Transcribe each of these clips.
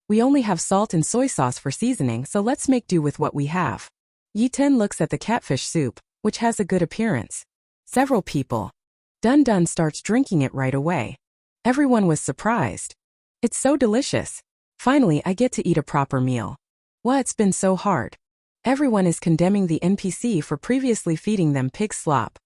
We only have salt and soy sauce for seasoning, so let's make do with what we have. Yi-ten looks at the catfish soup, which has a good appearance. Several people. Dun-dun starts drinking it right away. Everyone was surprised. It's so delicious. Finally, I get to eat a proper meal. Why, it's been so hard. Everyone is condemning the NPC for previously feeding them pig slop.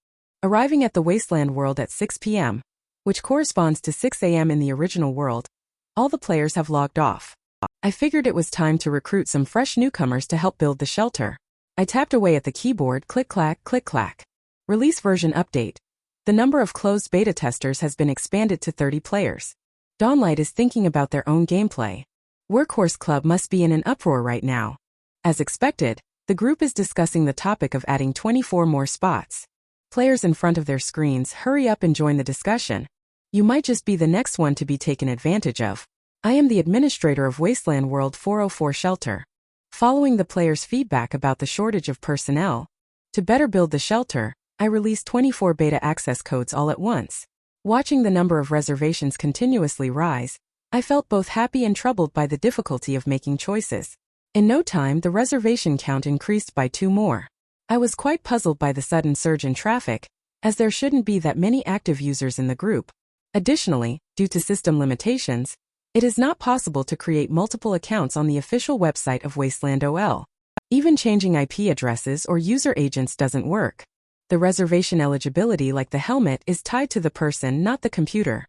Arriving at the wasteland world at 6 p.m., which corresponds to 6 a.m. in the original world, all the players have logged off. I figured it was time to recruit some fresh newcomers to help build the shelter. I tapped away at the keyboard, click-clack, click-clack. Release version update. The number of closed beta testers has been expanded to 30 players. Dawnlight is thinking about their own gameplay. Workhorse Club must be in an uproar right now. As expected, the group is discussing the topic of adding 24 more spots. Players in front of their screens, hurry up and join the discussion. You might just be the next one to be taken advantage of. I am the administrator of Wasteland World 404 Shelter. Following the players' feedback about the shortage of personnel, to better build the shelter, I released 24 beta access codes all at once. Watching the number of reservations continuously rise, I felt both happy and troubled by the difficulty of making choices. In no time, the reservation count increased by 2 more. I was quite puzzled by the sudden surge in traffic, as there shouldn't be that many active users in the group. Additionally, due to system limitations, it is not possible to create multiple accounts on the official website of Wasteland OL. Even changing IP addresses or user agents doesn't work. The reservation eligibility, like the helmet, is tied to the person, not the computer.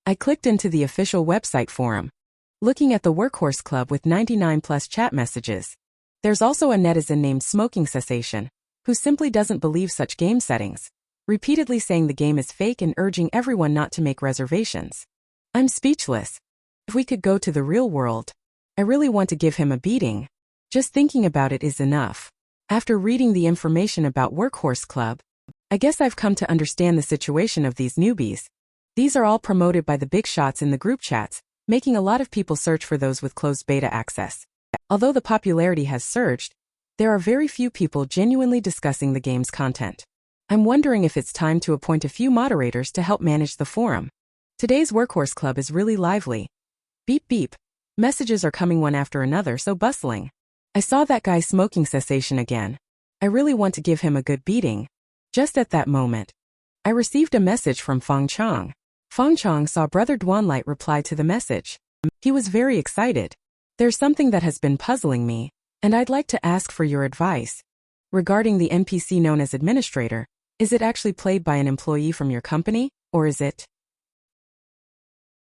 I clicked into the official website forum, looking at the Workhorse Club with 99 plus chat messages. There's also a netizen named Smoking Cessation, who simply doesn't believe such game settings, repeatedly saying the game is fake and urging everyone not to make reservations. I'm speechless. If we could go to the real world, I really want to give him a beating. Just thinking about it is enough. After reading the information about Workhorse Club, I guess I've come to understand the situation of these newbies. These are all promoted by the big shots in the group chats, making a lot of people search for those with closed beta access. Although the popularity has surged, there are very few people genuinely discussing the game's content. I'm wondering if it's time to appoint a few moderators to help manage the forum. Today's Workhorse Club is really lively. Beep beep. Messages are coming one after another, so bustling. I saw that guy Smoking Cessation again. I really want to give him a good beating. Just at that moment, I received a message from Fong Chong. Fong Chong saw Brother Duanlight reply to the message. He was very excited. There's something that has been puzzling me, and I'd like to ask for your advice. Regarding the NPC known as Administrator, is it actually played by an employee from your company, or is it?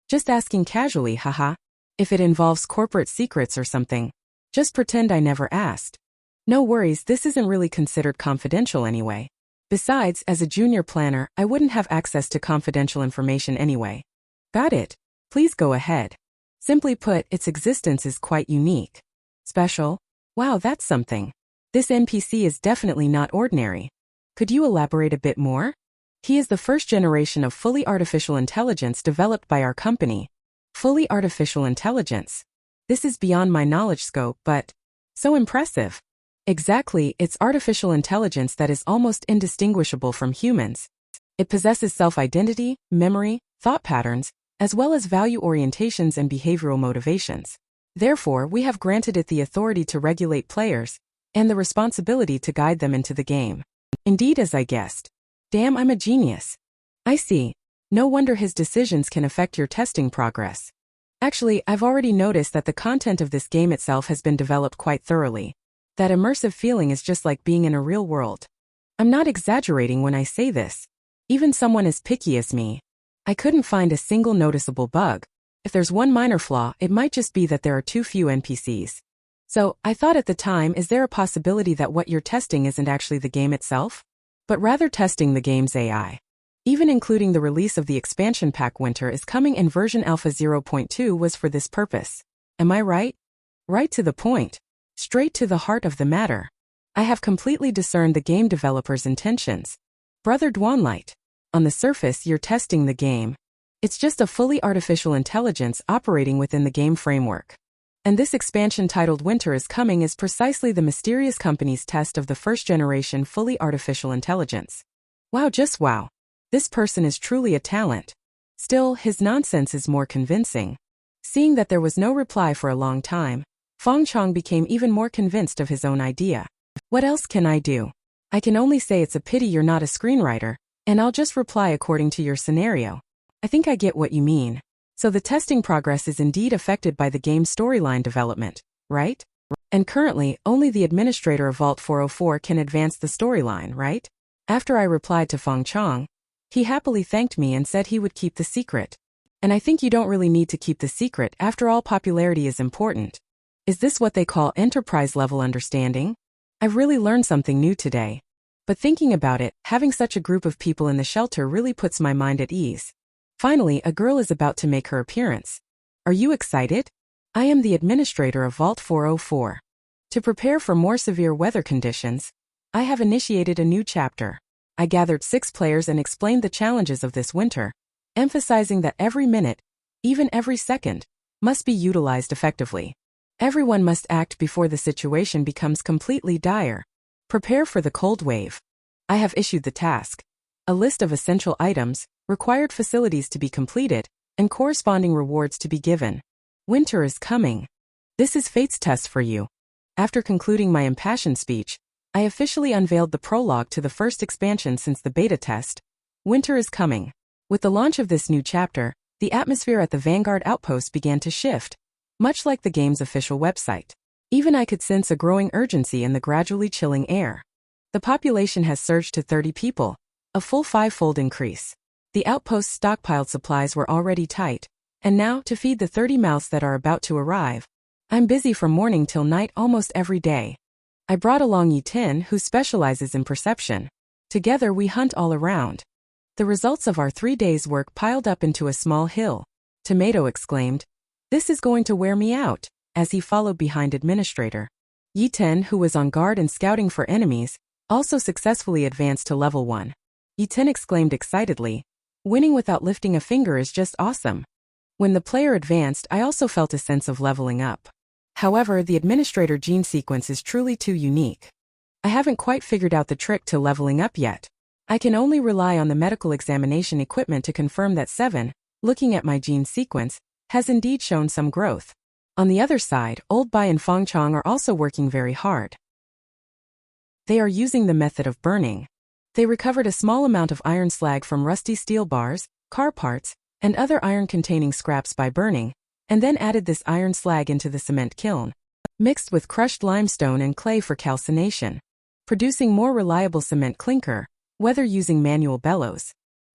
Just asking casually, haha. If it involves corporate secrets or something, just pretend I never asked. No worries, this isn't really considered confidential anyway. Besides, as a junior planner, I wouldn't have access to confidential information anyway. Got it. Please go ahead. Simply put, its existence is quite unique. Special? Wow, that's something. This NPC is definitely not ordinary. Could you elaborate a bit more? He is the first generation of fully artificial intelligence developed by our company. Fully artificial intelligence. This is beyond my knowledge scope, but so impressive. Exactly, it's artificial intelligence that is almost indistinguishable from humans. It possesses self-identity, memory, thought patterns, as well as value orientations and behavioral motivations. Therefore, we have granted it the authority to regulate players, and the responsibility to guide them into the game. Indeed, as I guessed. Damn, I'm a genius. I see. No wonder his decisions can affect your testing progress. Actually, I've already noticed that the content of this game itself has been developed quite thoroughly. That immersive feeling is just like being in a real world. I'm not exaggerating when I say this. Even someone as picky as me, I couldn't find a single noticeable bug. If there's one minor flaw, it might just be that there are too few NPCs. So, I thought at the time, is there a possibility that what you're testing isn't actually the game itself, but rather testing the game's AI? Even including the release of the expansion pack Winter is Coming in version Alpha 0.2 was for this purpose. Am I right? Right to the point. Straight to the heart of the matter. I have completely discerned the game developer's intentions. Brother Duanlight. On the surface, you're testing the game. It's just a fully artificial intelligence operating within the game framework. And this expansion titled Winter is Coming is precisely the mysterious company's test of the first-generation fully artificial intelligence. Wow, just wow. This person is truly a talent. Still, his nonsense is more convincing. Seeing that there was no reply for a long time, Fong Chong became even more convinced of his own idea. What else can I do? I can only say it's a pity you're not a screenwriter, and I'll just reply according to your scenario. I think I get what you mean. So the testing progress is indeed affected by the game's storyline development, right? And currently, only the administrator of Vault 404 can advance the storyline, right? After I replied to Fong Chong, he happily thanked me and said he would keep the secret. And I think you don't really need to keep the secret, after all, popularity is important. Is this what they call enterprise-level understanding? I've really learned something new today. But thinking about it, having such a group of people in the shelter really puts my mind at ease. Finally, a girl is about to make her appearance. Are you excited? I am the administrator of Vault 404. To prepare for more severe weather conditions, I have initiated a new chapter. I gathered 6 players and explained the challenges of this winter, emphasizing that every minute, even every second, must be utilized effectively. Everyone must act before the situation becomes completely dire. Prepare for the cold wave. I have issued the task. A list of essential items, required facilities to be completed, and corresponding rewards to be given. Winter is coming. This is Fate's test for you. After concluding my impassioned speech, I officially unveiled the prologue to the first expansion since the beta test. Winter is coming. With the launch of this new chapter, the atmosphere at the Vanguard outpost began to shift, much like the game's official website. Even I could sense a growing urgency in the gradually chilling air. The population has surged to 30 people, a full 5-fold increase. The outpost's stockpiled supplies were already tight, and now, to feed the 30 mouths that are about to arrive, I'm busy from morning till night almost every day. I brought along Yi-Tin, who specializes in perception. Together we hunt all around. The results of our 3 days' work piled up into a small hill. Tomato exclaimed, "This is going to wear me out," as he followed behind Administrator. Yi-Tin, who was on guard and scouting for enemies, also successfully advanced to level 1. Yi-Tin exclaimed excitedly, "Winning without lifting a finger is just awesome." When the player advanced, I also felt a sense of leveling up. However, the Administrator gene sequence is truly too unique. I haven't quite figured out the trick to leveling up yet. I can only rely on the medical examination equipment to confirm that 7, looking at my gene sequence, has indeed shown some growth. On the other side, Old Bai and Fong Chong are also working very hard. They are using the method of burning. They recovered a small amount of iron slag from rusty steel bars, car parts, and other iron-containing scraps by burning, and then added this iron slag into the cement kiln, mixed with crushed limestone and clay for calcination, producing more reliable cement clinker, whether using manual bellows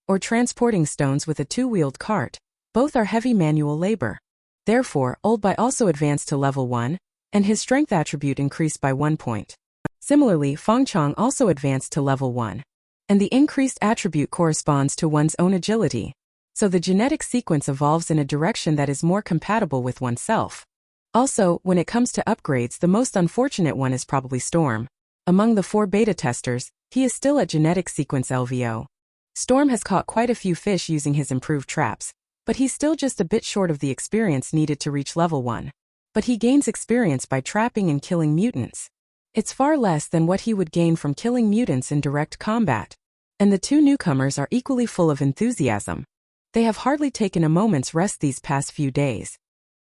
or transporting stones with a 2-wheeled cart. Both are heavy manual labor. Therefore, Old Bai also advanced to level 1, and his strength attribute increased by 1 point. Similarly, Fong Chong also advanced to level 1, and the increased attribute corresponds to one's own agility. So the genetic sequence evolves in a direction that is more compatible with oneself. Also, when it comes to upgrades, the most unfortunate one is probably Storm. Among the 4 beta testers, he is still at genetic sequence LVO. Storm has caught quite a few fish using his improved traps, but he's still just a bit short of the experience needed to reach level 1. But he gains experience by trapping and killing mutants. It's far less than what he would gain from killing mutants in direct combat. And the 2 newcomers are equally full of enthusiasm. They have hardly taken a moment's rest these past few days.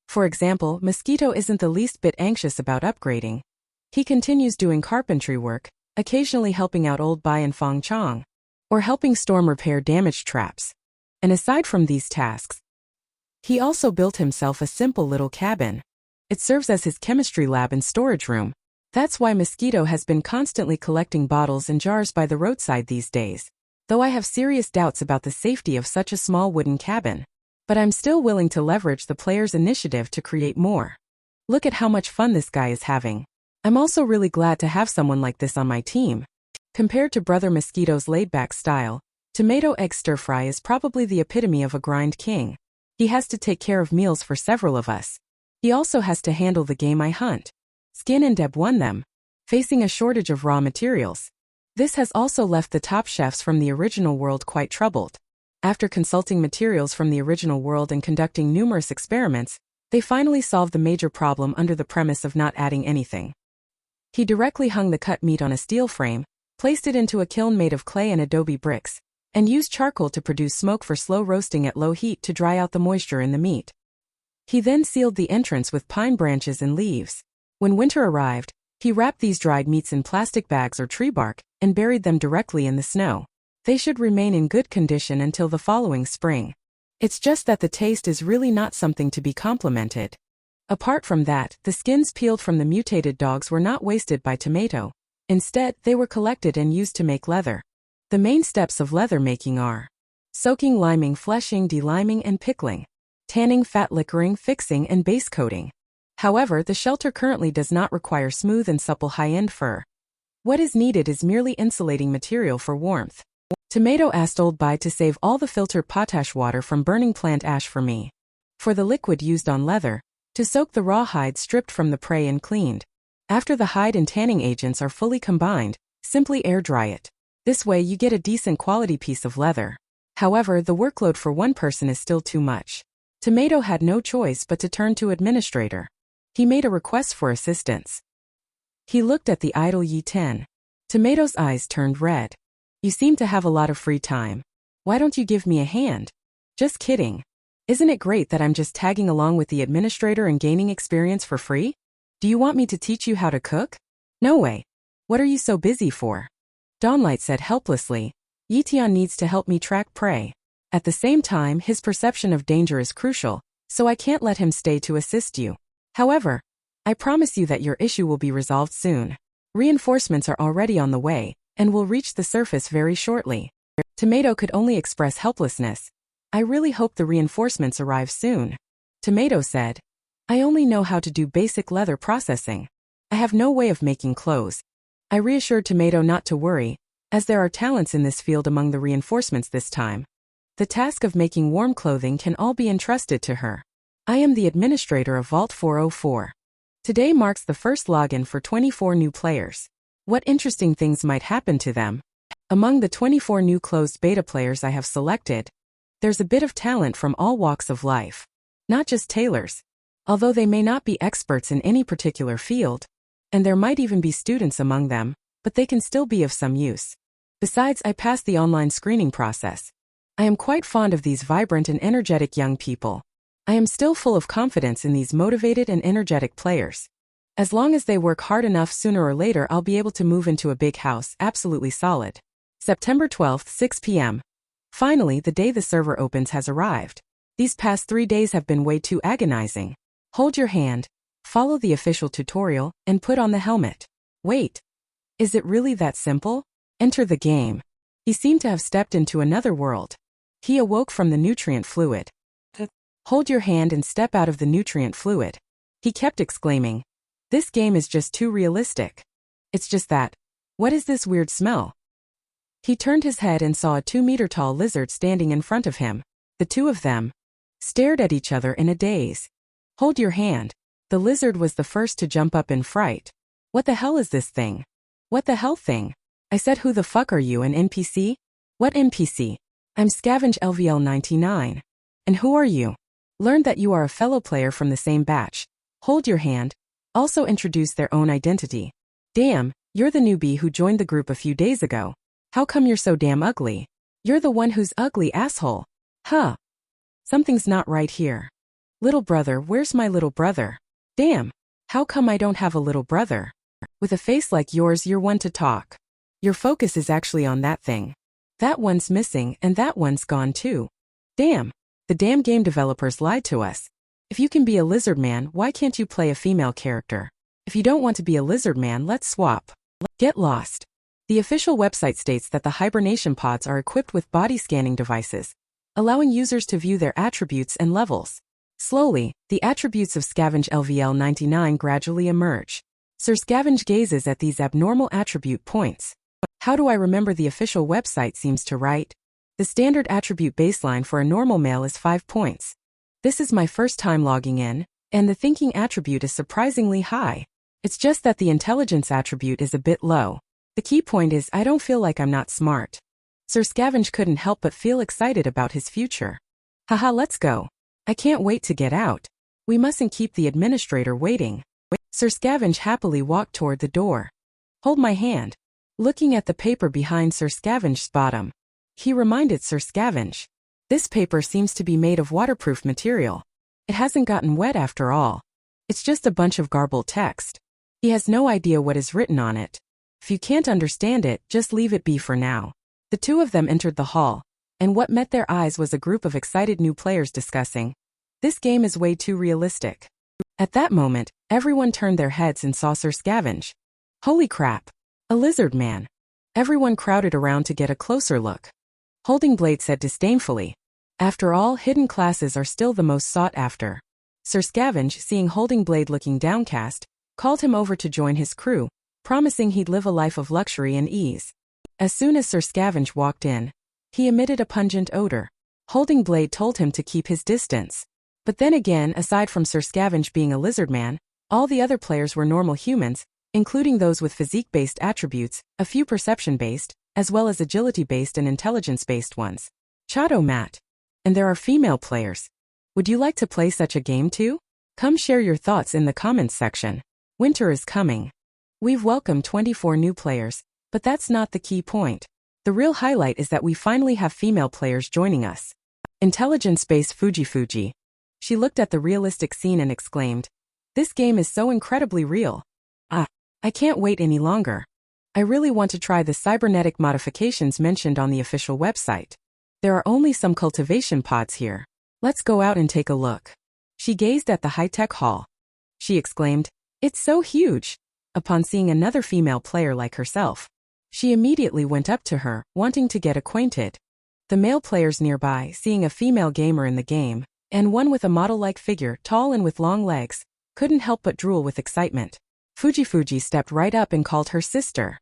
For example, Mosquito isn't the least bit anxious about upgrading. He continues doing carpentry work, occasionally helping out Old Bai and Fong Chong, or helping Storm repair damaged traps. And aside from these tasks, he also built himself a simple little cabin. It serves as his chemistry lab and storage room. That's why Mosquito has been constantly collecting bottles and jars by the roadside these days, though I have serious doubts about the safety of such a small wooden cabin. But I'm still willing to leverage the player's initiative to create more. Look at how much fun this guy is having. I'm also really glad to have someone like this on my team. Compared to Brother Mosquito's laid-back style, Tomato Egg Stir Fry is probably the epitome of a grind king. He has to take care of meals for several of us. He also has to handle the game I hunt. Skin and Deb won them, facing a shortage of raw materials. This has also left the top chefs from the original world quite troubled. After consulting materials from the original world and conducting numerous experiments, they finally solved the major problem under the premise of not adding anything. He directly hung the cut meat on a steel frame, placed it into a kiln made of clay and adobe bricks, and used charcoal to produce smoke for slow roasting at low heat to dry out the moisture in the meat. He then sealed the entrance with pine branches and leaves. When winter arrived, he wrapped these dried meats in plastic bags or tree bark and buried them directly in the snow. They should remain in good condition until the following spring. It's just that the taste is really not something to be complimented. Apart from that, the skins peeled from the mutated dogs were not wasted by Tomato. Instead, they were collected and used to make leather. The main steps of leather making are soaking, liming, fleshing, deliming, and pickling, tanning, fat liquoring, fixing, and base coating. However, the shelter currently does not require smooth and supple high-end fur. What is needed is merely insulating material for warmth. Tomato asked Old Bai to save all the filtered potash water from burning plant ash for me. For the liquid used on leather, to soak the raw hide stripped from the prey and cleaned. After the hide and tanning agents are fully combined, simply air dry it. This way you get a decent quality piece of leather. However, the workload for one person is still too much. Tomato had no choice but to turn to administrator. He made a request for assistance. He looked at the idle Yi-10. Tomato's eyes turned red. You seem to have a lot of free time. Why don't you give me a hand? Just kidding. Isn't it great that I'm just tagging along with the administrator and gaining experience for free? Do you want me to teach you how to cook? No way. What are you so busy for? Dawnlight said helplessly. Yi-Tian needs to help me track prey. At the same time, his perception of danger is crucial, so I can't let him stay to assist you. However, I promise you that your issue will be resolved soon. Reinforcements are already on the way, and will reach the surface very shortly. Tomato could only express helplessness. I really hope the reinforcements arrive soon. Tomato said, I only know how to do basic leather processing. I have no way of making clothes. I reassured Tomato not to worry, as there are talents in this field among the reinforcements this time. The task of making warm clothing can all be entrusted to her. I am the administrator of Vault 404. Today marks the first login for 24 new players. What interesting things might happen to them? Among the 24 new closed beta players I have selected, there's a bit of talent from all walks of life. Not just tailors. Although they may not be experts in any particular field, and there might even be students among them, but they can still be of some use. Besides, I passed the online screening process. I am quite fond of these vibrant and energetic young people. I am still full of confidence in these motivated and energetic players. As long as they work hard enough, sooner or later I'll be able to move into a big house, absolutely solid. September 12th, 6 p.m. Finally, the day the server opens has arrived. These past 3 days have been way too agonizing. Hold your hand, follow the official tutorial, and put on the helmet. Wait. Is it really that simple? Enter the game. He seemed to have stepped into another world. He awoke from the nutrient fluid. Hold your hand and step out of the nutrient fluid. He kept exclaiming. This game is just too realistic. It's just that. What is this weird smell? He turned his head and saw a 2-meter-tall lizard standing in front of him. The two of them stared at each other in a daze. Hold your hand. The lizard was the first to jump up in fright. What the hell is this thing? What the hell thing? I said, who the fuck are you, an NPC? What NPC? I'm Scavenge LVL 99. And who are you? Learned that you are a fellow player from the same batch. Hold your hand. Also introduce their own identity. Damn, you're the newbie who joined the group a few days ago. How come you're so damn ugly? You're the one who's ugly, asshole. Huh. Something's not right here. Little brother, where's my little brother? Damn. How come I don't have a little brother? With a face like yours, you're one to talk. Your focus is actually on that thing. That one's missing and that one's gone too. Damn. The damn game developers lied to us. If you can be a lizard man, why can't you play a female character? If you don't want to be a lizard man, let's swap. Get lost. The official website states that the hibernation pods are equipped with body scanning devices, allowing users to view their attributes and levels. Slowly, the attributes of Scavenge LVL 99 gradually emerge. Sir Scavenge gazes at these abnormal attribute points. How do I remember? The official website seems to write. The standard attribute baseline for a normal male is 5 points. This is my first time logging in, and the thinking attribute is surprisingly high. It's just that the intelligence attribute is a bit low. The key point is I don't feel like I'm not smart. Sir Scavenge couldn't help but feel excited about his future. Haha, let's go. I can't wait to get out. We mustn't keep the administrator waiting. Sir Scavenge happily walked toward the door. Hold my hand. Looking at the paper behind Sir Scavenge's bottom, he reminded Sir Scavenge. This paper seems to be made of waterproof material. It hasn't gotten wet after all. It's just a bunch of garbled text. He has no idea what is written on it. If you can't understand it, just leave it be for now. The two of them entered the hall, and what met their eyes was a group of excited new players discussing, "This game is way too realistic." At that moment, everyone turned their heads and saw Sir Scavenge. Holy crap! A lizard man. Everyone crowded around to get a closer look. Holding Blade said disdainfully, "After all, hidden classes are still the most sought after." Sir Scavenge, seeing Holding Blade looking downcast, called him over to join his crew, promising he'd live a life of luxury and ease. As soon as Sir Scavenge walked in, he emitted a pungent odor. Holding Blade told him to keep his distance. But then again, aside from Sir Scavenge being a lizard man, all the other players were normal humans, including those with physique-based attributes, a few perception-based, as well as agility-based and intelligence-based ones. Chato Matt. And there are female players. Would you like to play such a game too? Come share your thoughts in the comments section. Winter is coming. We've welcomed 24 new players, but that's not the key point. The real highlight is that we finally have female players joining us. Intelligence-based Fuji. She looked at the realistic scene and exclaimed, "This game is so incredibly real. I can't wait any longer. I really want to try the cybernetic modifications mentioned on the official website. There are only some cultivation pods here. Let's go out and take a look." She gazed at the high-tech hall. She exclaimed, "It's so huge." Upon seeing another female player like herself, she immediately went up to her, wanting to get acquainted. The male players nearby, seeing a female gamer in the game, and one with a model-like figure, tall and with long legs, couldn't help but drool with excitement. Fuji stepped right up and called her sister.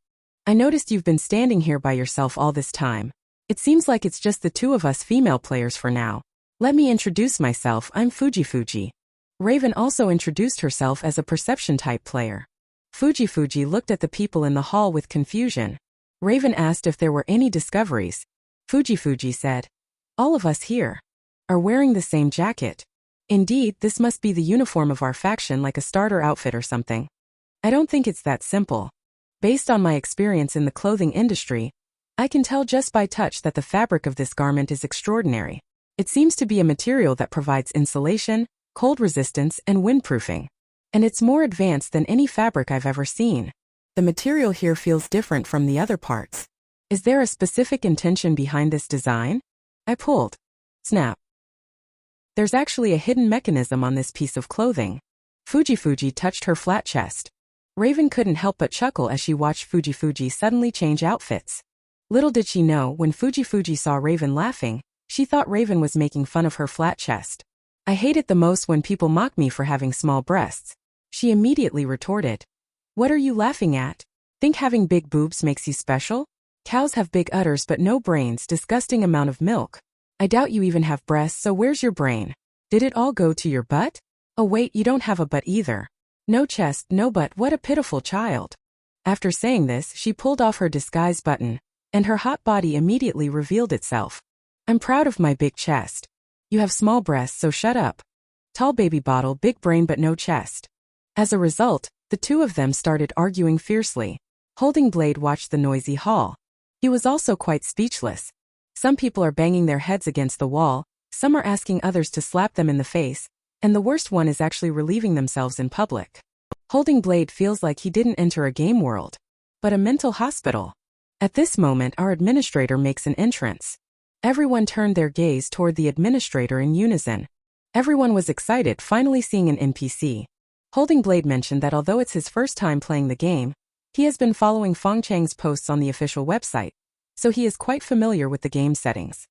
"I noticed you've been standing here by yourself all this time. It seems like it's just the two of us female players for now. Let me introduce myself, I'm Fuji." Raven also introduced herself as a perception-type player. Fuji looked at the people in the hall with confusion. Raven asked if there were any discoveries. Fuji said, "All of us here are wearing the same jacket. Indeed, this must be the uniform of our faction, like a starter outfit or something. I don't think it's that simple. Based on my experience in the clothing industry, I can tell just by touch that the fabric of this garment is extraordinary. It seems to be a material that provides insulation, cold resistance, and windproofing. And it's more advanced than any fabric I've ever seen. The material here feels different from the other parts. Is there a specific intention behind this design?" I pulled. Snap. There's actually a hidden mechanism on this piece of clothing. Fuji touched her flat chest. Raven couldn't help but chuckle as she watched Fuji suddenly change outfits. Little did she know, when Fuji saw Raven laughing, she thought Raven was making fun of her flat chest. "I hate it the most when people mock me for having small breasts." She immediately retorted, "What are you laughing at? Think having big boobs makes you special? Cows have big udders but no brains, disgusting amount of milk. I doubt you even have breasts, so where's your brain? Did it all go to your butt? Oh wait, you don't have a butt either. No chest, no butt, what a pitiful child." After saying this, she pulled off her disguise button, and her hot body immediately revealed itself. "I'm proud of my big chest. You have small breasts, so shut up. Tall baby bottle, big brain but no chest." As a result, the two of them started arguing fiercely. Holding Blade watched the noisy hall. He was also quite speechless. Some people are banging their heads against the wall, some are asking others to slap them in the face, and the worst one is actually relieving themselves in public. Holding Blade feels like he didn't enter a game world, but a mental hospital. At this moment, our administrator makes an entrance. Everyone turned their gaze toward the administrator in unison. Everyone was excited, finally seeing an NPC. Holding Blade mentioned that although it's his first time playing the game, he has been following Fong Chang's posts on the official website, so he is quite familiar with the game settings.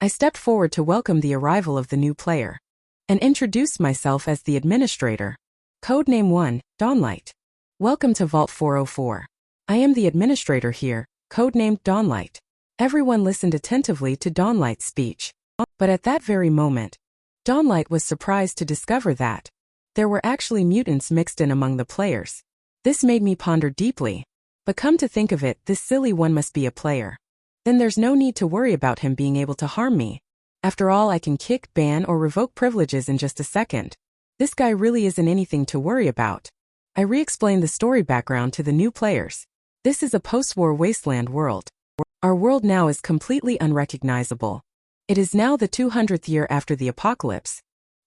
I stepped forward to welcome the arrival of the new player, and introduced myself as the administrator. Codename 1, Dawnlight. Welcome to Vault 404. I am the administrator here, codenamed Dawnlight. Everyone listened attentively to Dawnlight's speech. But at that very moment, Dawnlight was surprised to discover that there were actually mutants mixed in among the players. This made me ponder deeply. But come to think of it, this silly one must be a player. Then there's no need to worry about him being able to harm me. After all, I can kick, ban, or revoke privileges in just a second. This guy really isn't anything to worry about. I re-explained the story background to the new players. This is a post-war wasteland world. Our world now is completely unrecognizable. It is now the 200th year after the apocalypse.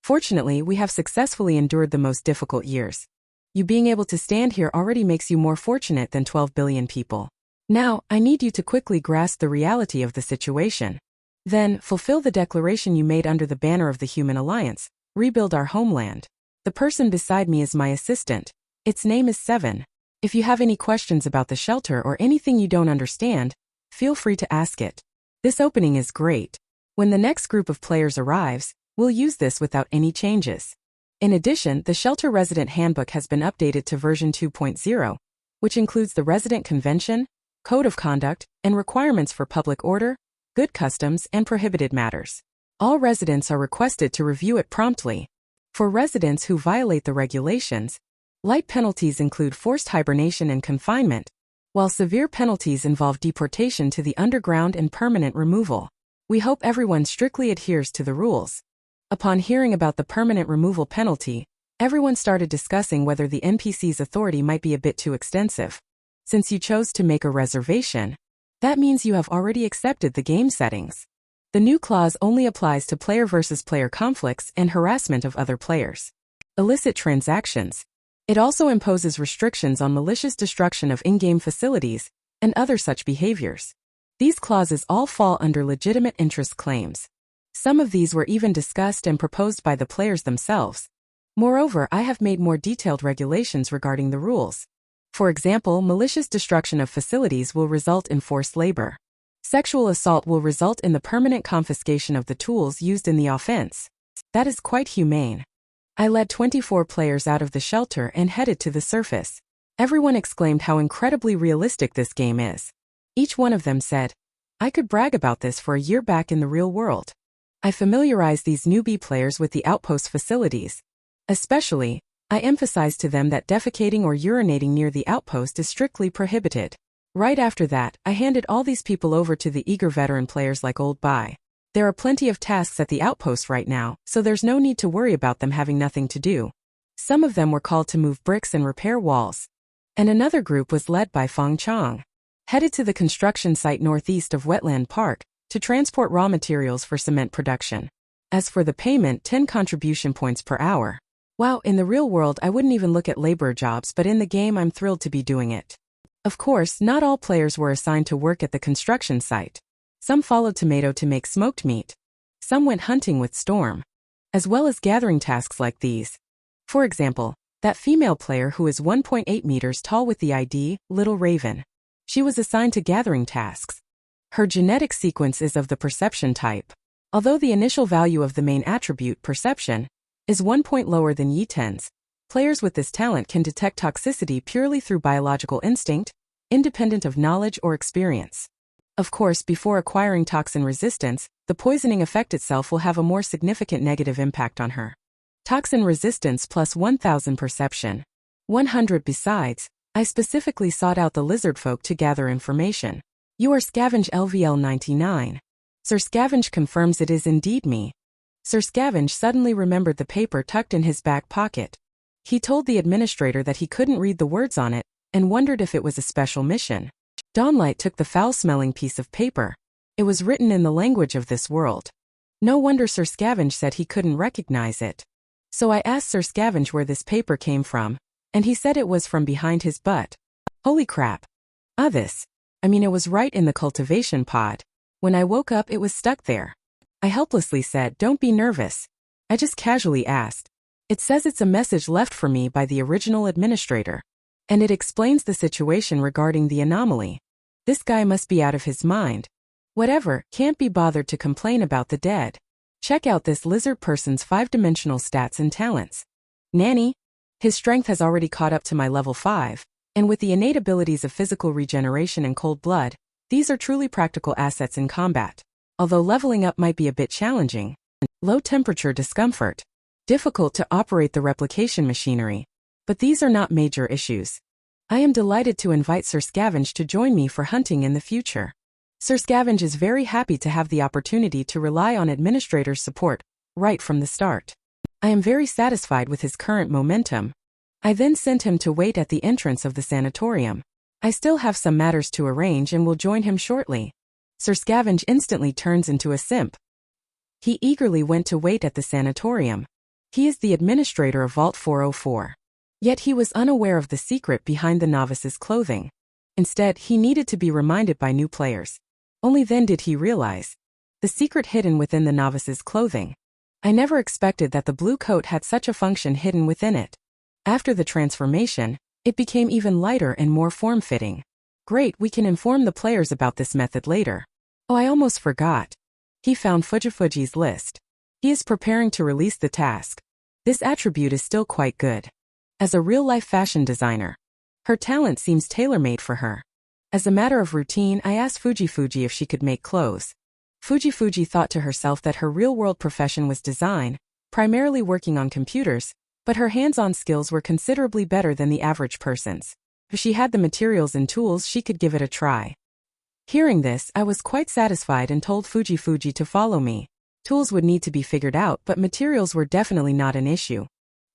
Fortunately, we have successfully endured the most difficult years. You being able to stand here already makes you more fortunate than 12 billion people. Now, I need you to quickly grasp the reality of the situation. Then, fulfill the declaration you made under the banner of the Human Alliance, rebuild our homeland. The person beside me is my assistant. Its name is Seven. If you have any questions about the shelter or anything you don't understand, feel free to ask it. This opening is great. When the next group of players arrives, we'll use this without any changes. In addition, the Shelter Resident Handbook has been updated to version 2.0, which includes the resident convention, code of conduct, and requirements for public order, good customs, and prohibited matters. All residents are requested to review it promptly. For residents who violate the regulations, light penalties include forced hibernation and confinement, while severe penalties involve deportation to the underground and permanent removal. We hope everyone strictly adheres to the rules. Upon hearing about the permanent removal penalty, everyone started discussing whether the NPC's authority might be a bit too extensive. Since you chose to make a reservation, that means you have already accepted the game settings. The new clause only applies to player versus player conflicts and harassment of other players. Illicit transactions. It also imposes restrictions on malicious destruction of in-game facilities and other such behaviors. These clauses all fall under legitimate interest claims. Some of these were even discussed and proposed by the players themselves. Moreover, I have made more detailed regulations regarding the rules. For example, malicious destruction of facilities will result in forced labor. Sexual assault will result in the permanent confiscation of the tools used in the offense. That is quite humane. I led 24 players out of the shelter and headed to the surface. Everyone exclaimed how incredibly realistic this game is. Each one of them said, "I could brag about this for a year back in the real world." I familiarized these newbie players with the outpost facilities. Especially, I emphasized to them that defecating or urinating near the outpost is strictly prohibited. Right after that, I handed all these people over to the eager veteran players like Old Bai. There are plenty of tasks at the outpost right now, so there's no need to worry about them having nothing to do. Some of them were called to move bricks and repair walls. And another group was led by Fong Chong, headed to the construction site northeast of Wetland Park, to transport raw materials for cement production. As for the payment, 10 contribution points per hour. Wow, in the real world I wouldn't even look at labor jobs, but in the game I'm thrilled to be doing it. Of course, not all players were assigned to work at the construction site. Some followed Tomato to make smoked meat. Some went hunting with Storm, as well as gathering tasks like these. For example, that female player who is 1.8 meters tall with the ID, Little Raven. She was assigned to gathering tasks. Her genetic sequence is of the perception type. Although the initial value of the main attribute, perception, is 1 point lower than Yi-Ten's, players with this talent can detect toxicity purely through biological instinct, independent of knowledge or experience. Of course, before acquiring toxin resistance, the poisoning effect itself will have a more significant negative impact on her. Toxin resistance plus 1000 perception. 100 besides, I specifically sought out the lizard folk to gather information. You are Scavenge LVL 99. Sir Scavenge confirms it is indeed me. Sir Scavenge suddenly remembered the paper tucked in his back pocket. He told the administrator that he couldn't read the words on it, and wondered if it was a special mission. Dawnlight took the foul-smelling piece of paper. It was written in the language of this world. No wonder Sir Scavenge said he couldn't recognize it. So I asked Sir Scavenge where this paper came from, and he said it was from behind his butt. Holy crap. It was right in the cultivation pod. When I woke up, it was stuck there. I helplessly said, "Don't be nervous." I just casually asked. It says it's a message left for me by the original administrator. And it explains the situation regarding the anomaly. This guy must be out of his mind. Whatever, can't be bothered to complain about the dead. Check out this lizard person's 5-dimensional stats and talents. Nanny? His strength has already caught up to my level 5, and with the innate abilities of physical regeneration and cold blood, these are truly practical assets in combat. Although leveling up might be a bit challenging. Low temperature discomfort. Difficult to operate the replication machinery. But these are not major issues. I am delighted to invite Sir Scavenge to join me for hunting in the future. Sir Scavenge is very happy to have the opportunity to rely on administrator's support right from the start. I am very satisfied with his current momentum. I then sent him to wait at the entrance of the sanatorium. I still have some matters to arrange and will join him shortly. Sir Scavenge instantly turns into a simp. He eagerly went to wait at the sanatorium. He is the administrator of Vault 404. Yet he was unaware of the secret behind the novice's clothing. Instead, he needed to be reminded by new players. Only then did he realize the secret hidden within the novice's clothing. I never expected that the blue coat had such a function hidden within it. After the transformation, it became even lighter and more form-fitting. Great, we can inform the players about this method later. Oh, I almost forgot. He found Fuji's list. He is preparing to release the task. This attribute is still quite good. As a real-life fashion designer, her talent seems tailor-made for her. As a matter of routine, I asked Fuji if she could make clothes. Fuji thought to herself that her real-world profession was design, primarily working on computers, but her hands-on skills were considerably better than the average person's. If she had the materials and tools, she could give it a try. Hearing this, I was quite satisfied and told Fuji to follow me. Tools would need to be figured out, but materials were definitely not an issue.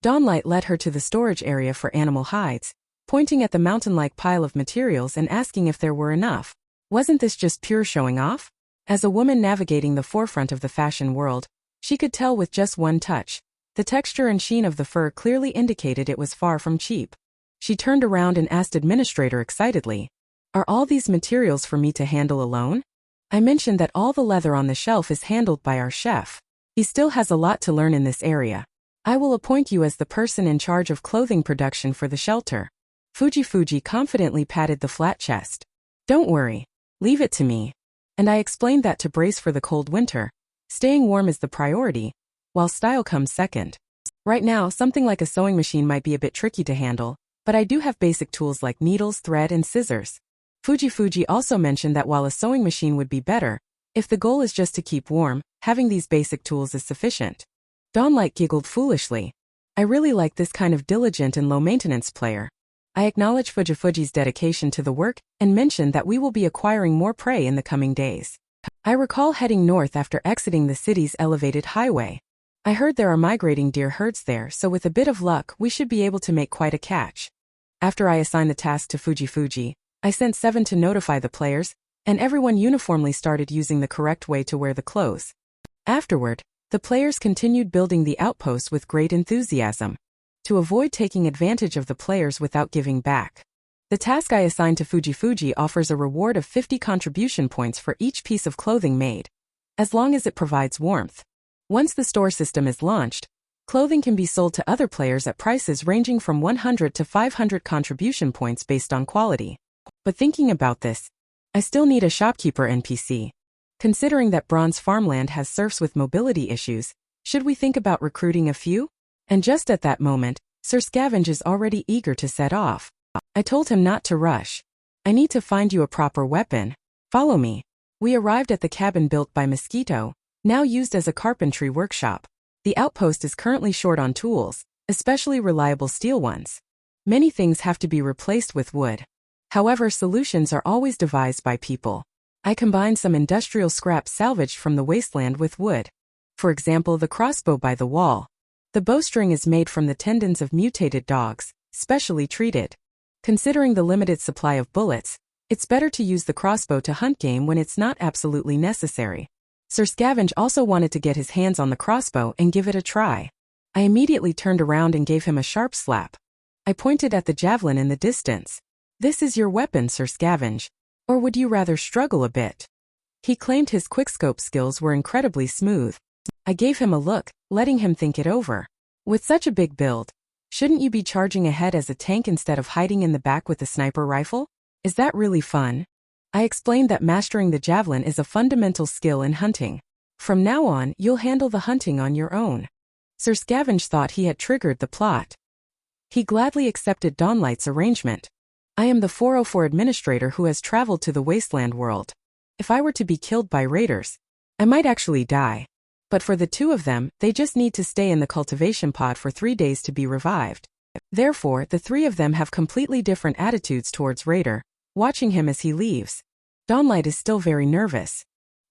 Dawnlight led her to the storage area for animal hides, pointing at the mountain-like pile of materials and asking if there were enough. Wasn't this just pure showing off? As a woman navigating the forefront of the fashion world, she could tell with just one touch. The texture and sheen of the fur clearly indicated it was far from cheap. She turned around and asked Administrator excitedly, "Are all these materials for me to handle alone?" I mentioned that all the leather on the shelf is handled by our chef. He still has a lot to learn in this area. I will appoint you as the person in charge of clothing production for the shelter. Fuji confidently patted the flat chest. "Don't worry. Leave it to me." And I explained that to brace for the cold winter, staying warm is the priority, while style comes second. Right now, something like a sewing machine might be a bit tricky to handle, but I do have basic tools like needles, thread, and scissors. Fuji also mentioned that while a sewing machine would be better, if the goal is just to keep warm, having these basic tools is sufficient. Dawnlight giggled foolishly. I really like this kind of diligent and low-maintenance player. I acknowledge Fuji's dedication to the work and mentioned that we will be acquiring more prey in the coming days. I recall heading north after exiting the city's elevated highway. I heard there are migrating deer herds there, so with a bit of luck, we should be able to make quite a catch. After I assigned the task to Fuji, I sent 7 to notify the players, and everyone uniformly started using the correct way to wear the clothes. Afterward, the players continued building the outpost with great enthusiasm, to avoid taking advantage of the players without giving back. The task I assigned to Fuji offers a reward of 50 contribution points for each piece of clothing made, as long as it provides warmth. Once the store system is launched, clothing can be sold to other players at prices ranging from 100 to 500 contribution points based on quality. But thinking about this, I still need a shopkeeper NPC. Considering that Bronze Farmland has serfs with mobility issues, should we think about recruiting a few? And just at that moment, Sir Scavenge is already eager to set off. I told him not to rush. I need to find you a proper weapon. Follow me. We arrived at the cabin built by Mosquito, now used as a carpentry workshop. The outpost is currently short on tools, especially reliable steel ones. Many things have to be replaced with wood. However, solutions are always devised by people. I combined some industrial scraps salvaged from the wasteland with wood. For example, the crossbow by the wall. The bowstring is made from the tendons of mutated dogs, specially treated. Considering the limited supply of bullets, it's better to use the crossbow to hunt game when it's not absolutely necessary. Sir Scavenge also wanted to get his hands on the crossbow and give it a try. I immediately turned around and gave him a sharp slap. I pointed at the javelin in the distance. "This is your weapon, Sir Scavenge. Or would you rather struggle a bit?" He claimed his quickscope skills were incredibly smooth. I gave him a look, letting him think it over. With such a big build, shouldn't you be charging ahead as a tank instead of hiding in the back with a sniper rifle? Is that really fun? I explained that mastering the javelin is a fundamental skill in hunting. From now on, you'll handle the hunting on your own. Sir Scavenge thought he had triggered the plot. He gladly accepted Dawnlight's arrangement. I am the 404 administrator who has traveled to the wasteland world. If I were to be killed by raiders, I might actually die. But for the two of them, they just need to stay in the cultivation pod for 3 days to be revived. Therefore, the 3 of them have completely different attitudes towards Raider, watching him as he leaves. Dawnlight is still very nervous.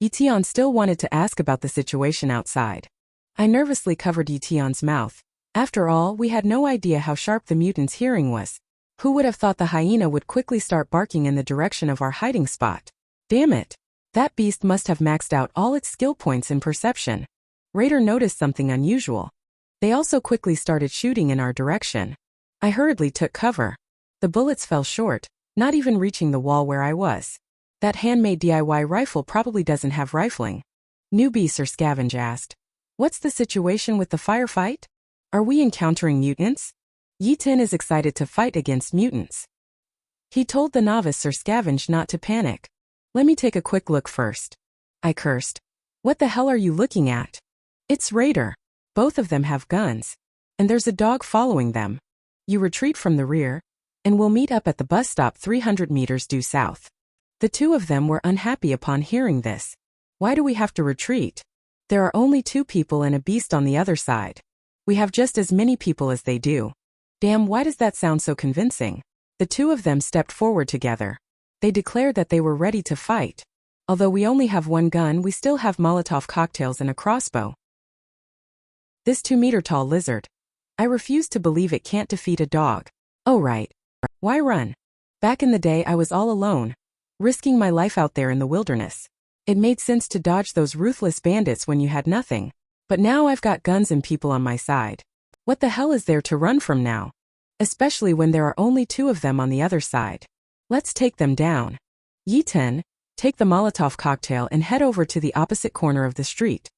Yetion still wanted to ask about the situation outside. I nervously covered Yetion's mouth. After all, we had no idea how sharp the mutant's hearing was. Who would have thought the hyena would quickly start barking in the direction of our hiding spot? Damn it. That beast must have maxed out all its skill points in perception. Raider noticed something unusual. They also quickly started shooting in our direction. I hurriedly took cover. The bullets fell short, not even reaching the wall where I was. That handmade DIY rifle probably doesn't have rifling. Newbie, Sir Scavenge asked. What's the situation with the firefight? Are we encountering mutants? Yi-Tin is excited to fight against mutants. He told the novice Sir Scavenge not to panic. Let me take a quick look first. I cursed. What the hell are you looking at? It's Raider. Both of them have guns. And there's a dog following them. You retreat from the rear, and we'll meet up at the bus stop 300 meters due south. The two of them were unhappy upon hearing this. Why do we have to retreat? There are only 2 people and a beast on the other side. We have just as many people as they do. Damn, why does that sound so convincing? The two of them stepped forward together. They declared that they were ready to fight. Although we only have 1 gun, we still have Molotov cocktails and a crossbow. This 2-meter-tall lizard. I refuse to believe it can't defeat a dog. Oh right. Why run? Back in the day I was all alone, risking my life out there in the wilderness. It made sense to dodge those ruthless bandits when you had nothing. But now I've got guns and people on my side. What the hell is there to run from now? Especially when there are only 2 of them on the other side. Let's take them down. Yi-Tin, take the Molotov cocktail and head over to the opposite corner of the street.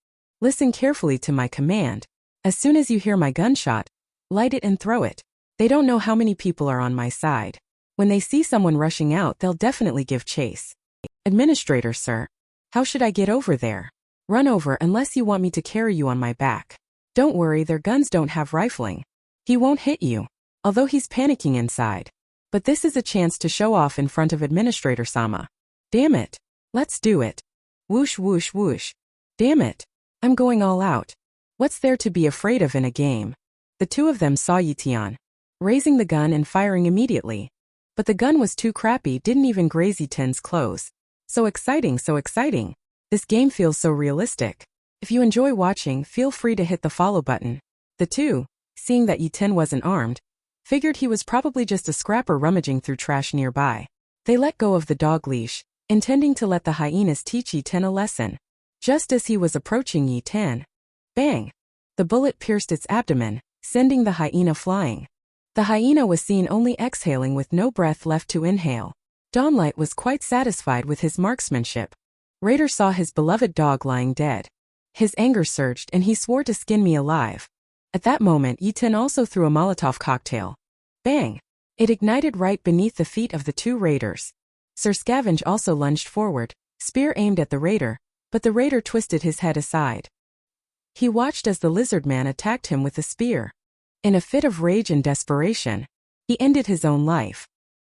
Listen carefully to my command. As soon as you hear my gunshot, light it and throw it. They don't know how many people are on my side. When they see someone rushing out, they'll definitely give chase. Administrator, sir. How should I get over there? Run over unless you want me to carry you on my back. Don't worry, their guns don't have rifling. He won't hit you, although he's panicking inside. But this is a chance to show off in front of Administrator Sama. Damn it. Let's do it. Whoosh whoosh whoosh. Damn it. I'm going all out. What's there to be afraid of in a game? The two of them saw Yi-Tin, raising the gun and firing immediately. But the gun was too crappy, didn't even graze Yi-Tin's clothes. So exciting, so exciting. This game feels so realistic. If you enjoy watching, feel free to hit the follow button. The two, seeing that Yi-Tin wasn't armed, figured he was probably just a scrapper rummaging through trash nearby. They let go of the dog leash, intending to let the hyenas teach Yi-Tin a lesson. Just as he was approaching Yi-Tin, bang! The bullet pierced its abdomen, sending the hyena flying. The hyena was seen only exhaling with no breath left to inhale. Dawnlight was quite satisfied with his marksmanship. Raider saw his beloved dog lying dead. His anger surged and he swore to skin me alive. At that moment, Yi-Tin also threw a Molotov cocktail. Bang! It ignited right beneath the feet of the 2 raiders. Sir Scavenge also lunged forward, spear aimed at the raider, but the raider twisted his head aside. He watched as the lizard man attacked him with a spear. In a fit of rage and desperation, he ended his own life.